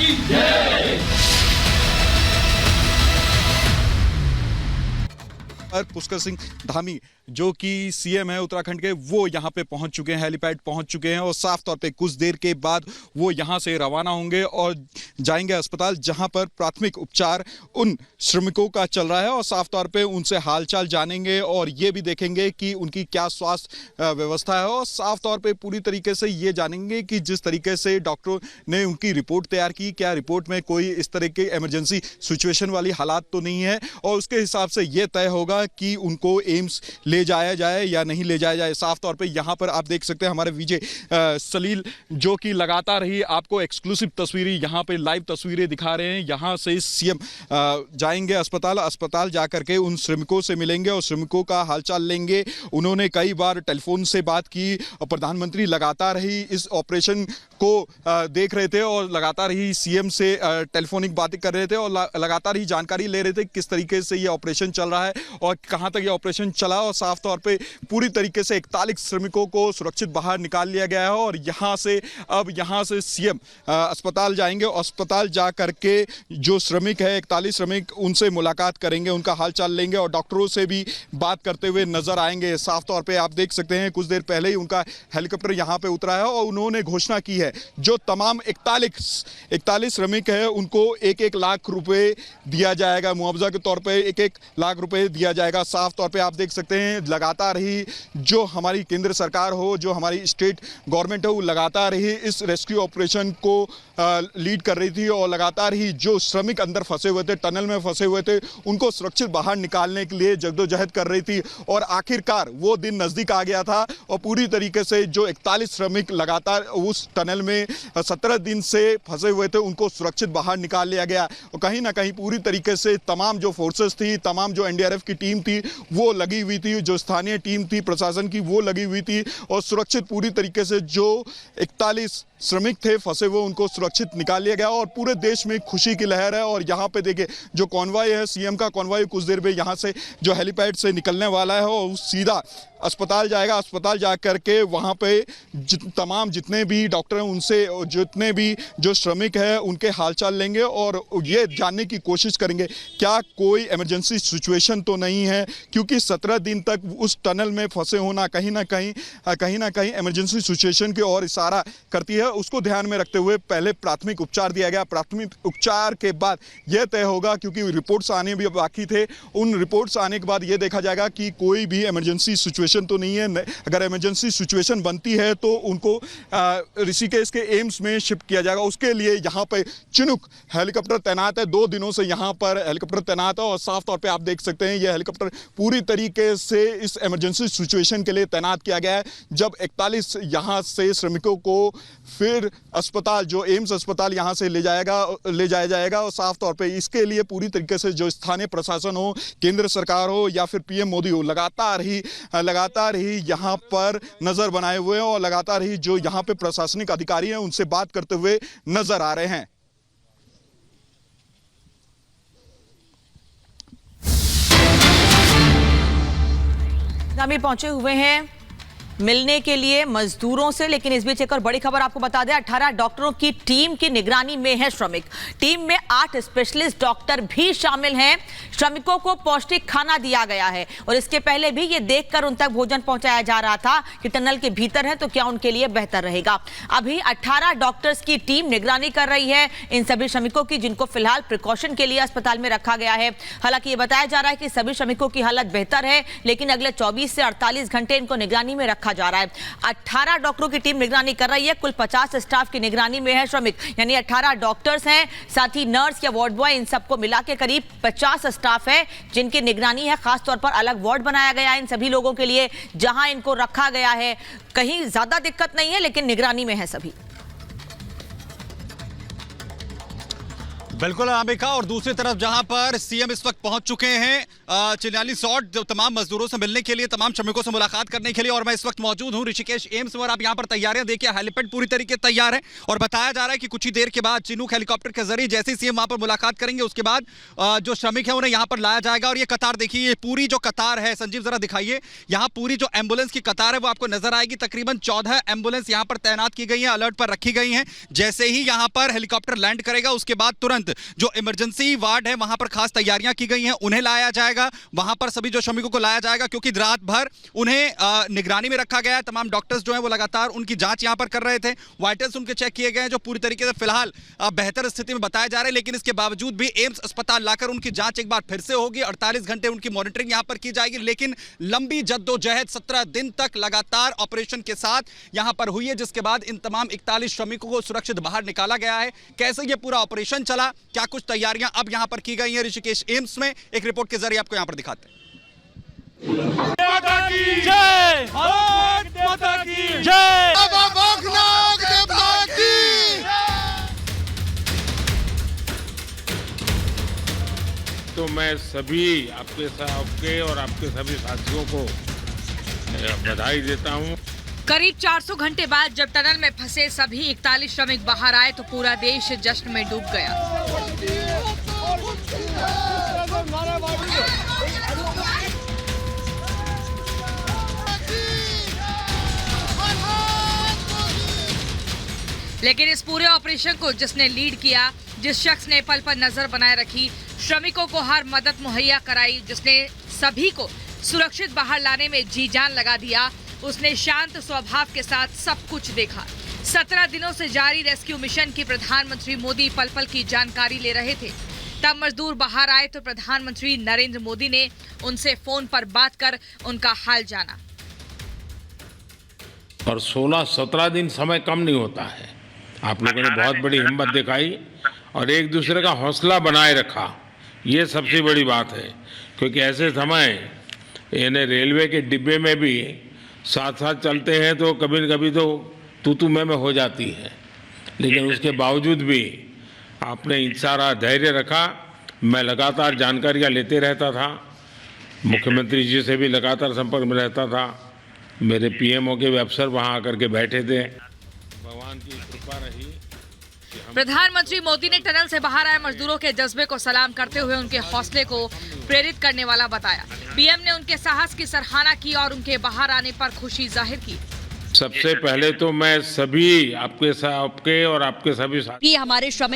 की जय। पुष्कर सिंह धामी जो कि सीएम है उत्तराखंड के, वो यहाँ पे पहुंच चुके हैं, हेलीपैड पहुंच चुके हैं और साफ तौर पे कुछ देर के बाद वो यहाँ से रवाना होंगे और जाएंगे अस्पताल जहां पर प्राथमिक उपचार उन श्रमिकों का चल रहा है और साफ तौर पे उनसे हालचाल जानेंगे और ये भी देखेंगे कि उनकी क्या स्वास्थ्य व्यवस्था है और साफ तौर पे पूरी तरीके से ये जानेंगे कि जिस तरीके से डॉक्टरों ने उनकी रिपोर्ट तैयार की, क्या रिपोर्ट में कोई इस तरह के इमरजेंसी सिचुएशन वाली हालात तो नहीं है और उसके हिसाब से ये तय होगा कि उनको एम्स ले जाया जाए या नहीं ले जाया जाए। साफ तौर पे यहाँ पर आप देख सकते हैं हमारे विजय सलील जो कि लगातार ही आपको एक्सक्लूसिव तस्वीरें यहाँ पे लाइव तस्वीरें दिखा रहे हैं। यहाँ से सीएम जाएंगे अस्पताल जाकर के उन श्रमिकों से मिलेंगे और श्रमिकों का हालचाल लेंगे। उन्होंने कई बार टेलीफोन से बात की और प्रधानमंत्री लगातार ही इस ऑपरेशन को देख रहे थे और लगातार ही सीएम से टेलीफोनिक बातें कर रहे थे और लगातार ही जानकारी ले रहे थे किस तरीके से ये ऑपरेशन चल रहा है और कहां तक ये ऑपरेशन चला और साफ तौर पे पूरी तरीके से 41 श्रमिकों को सुरक्षित बाहर निकाल लिया गया है और यहां से सीएम अस्पताल जाएंगे और अस्पताल जा करके जो श्रमिक है 41 श्रमिक उनसे मुलाकात करेंगे, उनका हालचाल लेंगे और डॉक्टरों से भी बात करते हुए नजर आएंगे। साफ तौर पे आप देख सकते हैं कुछ देर पहले ही उनका हेलीकॉप्टर यहाँ पे उतरा है और उन्होंने घोषणा की है जो तमाम 41 श्रमिक है उनको 1-1 लाख रुपए दिया जाएगा, मुआवजा के तौर पे 1-1 लाख रुपए दिया जाएगा। साफ तौर पे आप देख सकते हैं लगातार ही जो हमारी केंद्र सरकार हो, जो हमारी स्टेट गवर्नमेंट है, वो लगातार ही इस रेस्क्यू ऑपरेशन को लीड कर रही थी और लगातार ही जो श्रमिक अंदर फंसे हुए थे, टनल में फंसे हुए थे, उनको सुरक्षित बाहर निकालने के लिए जद्दोजहद कर रही थी और आखिरकार वो दिन नजदीक आ गया था और पूरी तरीके से जो 41 श्रमिक लगातार उस टनल में 17 दिन से फंसे हुए थे उनको सुरक्षित बाहर निकाल लिया गया और कहीं ना कहीं पूरी तरीके से तमाम जो फोर्सेस थी, तमाम जो एनडीआरएफ की टीम थी वो लगी हुई थी, जो स्थानीय टीम थी प्रशासन की वो लगी हुई थी और सुरक्षित पूरी तरीके से जो 41 श्रमिक थे फंसे हुए उनको सुरक्षित निकाल लिया गया और पूरे देश में खुशी की लहर है। और यहाँ पे देखिए जो कॉन्वॉय है, सीएम का कॉन्वॉय कुछ देर में यहाँ से जो हेलीपैड से निकलने वाला है और सीधा अस्पताल जाएगा। अस्पताल जा करके वहाँ पे तमाम जितने भी डॉक्टर हैं उनसे जितने भी जो श्रमिक हैं उनके हालचाल लेंगे और ये जानने की कोशिश करेंगे क्या कोई इमरजेंसी सिचुएशन तो नहीं है, क्योंकि 17 दिन तक उस टनल में फंसे होना कहीं ना कहीं इमरजेंसी सिचुएशन की ओर इशारा करती है। उसको ध्यान में रखते हुए पहले प्राथमिक उपचार दिया गया। प्राथमिक उपचार के बाद यह तय होगा, क्योंकि रिपोर्ट्स आने भी बाकी थे, उन रिपोर्ट्स आने के बाद यह देखा जाएगा कि कोई भी इमरजेंसी सिचुएशन तो नहीं है। अगर इमरजेंसी सिचुएशन बनती है तो उनको ऋषिकेश के एम्स में शिफ्ट किया जाएगा। उसके लिए यहाँ पे चिनूक हेलीकॉप्टर तैनात है, 2 दिनों से यहाँ पर हेलीकॉप्टर तैनात है और साफ तौर पे आप देख सकते हैं यह हेलीकॉप्टर पूरी तरीके से इस इमरजेंसी सिचुएशन के लिए तैनात किया गया है। जब 41 यहाँ से श्रमिकों को फिर अस्पताल जो एम्स अस्पताल यहाँ से ले जाया जाएगा और साफ तौर पे इसके लिए पूरी तरीके से जो स्थानीय प्रशासन हो, केंद्र सरकार हो या फिर पीएम मोदी हो, लगातार ही यहाँ पर नजर बनाए हुए हैं और लगातार ही जो यहाँ पे प्रशासनिक अधिकारी हैं उनसे बात करते हुए नजर आ रहे हैं। हम पहुंचे हुए हैं मिलने के लिए मजदूरों से, लेकिन इस बीच एक और बड़ी खबर आपको बता दें, 18 डॉक्टरों की टीम की निगरानी में है श्रमिक। टीम में 8 स्पेशलिस्ट डॉक्टर भी शामिल हैं। श्रमिकों को पौष्टिक खाना दिया गया है और इसके पहले भी ये देखकर उन तक भोजन पहुंचाया जा रहा था कि टनल के भीतर है तो क्या उनके लिए बेहतर रहेगा। अभी 18 डॉक्टर्स की टीम निगरानी कर रही है इन सभी श्रमिकों की, जिनको फिलहाल प्रिकॉशन के लिए अस्पताल में रखा गया है। हालांकि ये बताया जा रहा है कि सभी श्रमिकों की हालत बेहतर है, लेकिन अगले 24 से 48 घंटे इनको निगरानी में रखा जा रहा है। 18 डॉक्टरों की टीम निगरानी कर रही है। कुल 50 स्टाफ की निगरानी में है श्रमिक, यानी 18 डॉक्टर्स हैं, साथ ही नर्स या वार्ड बॉय, इन सबको मिला के करीब 50 स्टाफ है जिनकी निगरानी है। खास तौर पर अलग वार्ड बनाया गया है इन सभी लोगों के लिए जहां इनको रखा गया है। कहीं ज्यादा दिक्कत नहीं है, लेकिन निगरानी में है सभी। बिल्कुल अनामिका, और दूसरी तरफ जहां पर सीएम इस वक्त पहुंच चुके हैं चिन्याली सॉट जो तमाम मजदूरों से मिलने के लिए, तमाम श्रमिकों से मुलाकात करने के लिए। और मैं इस वक्त मौजूद हूं ऋषिकेश एम्स में और आप यहां पर तैयारियां देखिए, हेलीपैड पूरी तरीके तैयार है और बताया जा रहा है कि कुछ ही देर के बाद चिनूक हेलीकॉप्टर के जरिए जैसे ही सीएम वहां पर मुलाकात करेंगे उसके बाद जो श्रमिक है उन्हें यहां पर लाया जाएगा। और ये कतार देखिए, ये पूरी जो कतार है, संजीव जरा दिखाइए, यहां पूरी जो एम्बुलेंस की कतार है वो आपको नजर आएगी। तकरीबन 14 एम्बुलेंस यहां पर तैनात की गई है, अलर्ट पर रखी गई हैं। जैसे ही यहां पर हेलीकॉप्टर लैंड करेगा उसके बाद तुरंत जो इमरजेंसी वार्ड है वहां पर खास तैयारियां की गई हैं, उन्हें लाया जाएगा। वहां पर सभी जो श्रमिकों को लाया जाएगा क्योंकि रात भर उन्हें निगरानी में रखा गया है। तमाम डॉक्टर्स जो है वो लगातार उनकी जांच यहां पर कर रहे थे, वाइटल्स उनके चेक किए गए हैं जो पूरी तरीके से फिलहाल बेहतर स्थिति में बताए जा रहे हैं। लेकिन इसके बावजूद भी एम्स अस्पताल लाकर उनकी जांच एक बार फिर से होगी, 48 घंटे उनकी मॉनिटरिंग यहां पर की जाएगी। लेकिन लंबी जद्दोजहद 17 दिन तक लगातार ऑपरेशन के साथ यहां पर हुई है, जिसके बाद इन तमाम 41 श्रमिकों को सुरक्षित बाहर निकाला गया है। कैसे ये पूरा ऑपरेशन चला, क्या कुछ तैयारियां अब यहां पर की गई हैं ऋषिकेश एम्स में, एक रिपोर्ट के जरिए आपको यहां पर दिखाते हैं। माता की जय, भारत माता की जय, बाबा भोगनाथ देवता की। तो मैं सभी आपके और आपके सभी साथियों को बधाई देता हूं। करीब 400 घंटे बाद जब टनल में फंसे सभी 41 श्रमिक बाहर आए तो पूरा देश जश्न में डूब गया। लेकिन इस पूरे ऑपरेशन को जिसने लीड किया, जिस शख्स ने पल पर नजर बनाए रखी, श्रमिकों को हर मदद मुहैया कराई, जिसने सभी को सुरक्षित बाहर लाने में जी जान लगा दिया, उसने शांत स्वभाव के साथ सब कुछ देखा। 17 दिनों से जारी रेस्क्यू मिशन की प्रधानमंत्री मोदी पल पल की जानकारी ले रहे थे। तब मजदूर बाहर आए तो प्रधानमंत्री नरेंद्र मोदी ने उनसे फोन पर बात कर उनका हाल जाना। और 16-17 दिन समय कम नहीं होता है। आप लोगों ने बहुत बड़ी हिम्मत दिखाई और एक दूसरे का हौसला बनाए रखा, ये सबसे बड़ी बात है। क्योंकि ऐसे समय यानी रेलवे के डिब्बे में भी साथ साथ चलते हैं तो कभी न कभी तो तू मैं हो जाती है, लेकिन उसके बावजूद भी आपने सारा धैर्य रखा। मैं लगातार जानकारियाँ लेते रहता था, मुख्यमंत्री जी से भी लगातार संपर्क में रहता था, मेरे पीएमओ के भी अफसर वहाँ आकर के बैठे थे। भगवान की कृपा रही। प्रधानमंत्री मोदी ने टनल से बाहर आए मजदूरों के जज्बे को सलाम करते हुए उनके हौसले को प्रेरित करने वाला बताया। पीएम ने उनके साहस की सराहना की और उनके बाहर आने पर खुशी जाहिर की। सबसे पहले तो मैं सभी आपके और आपके सभी हमारे श्रमिक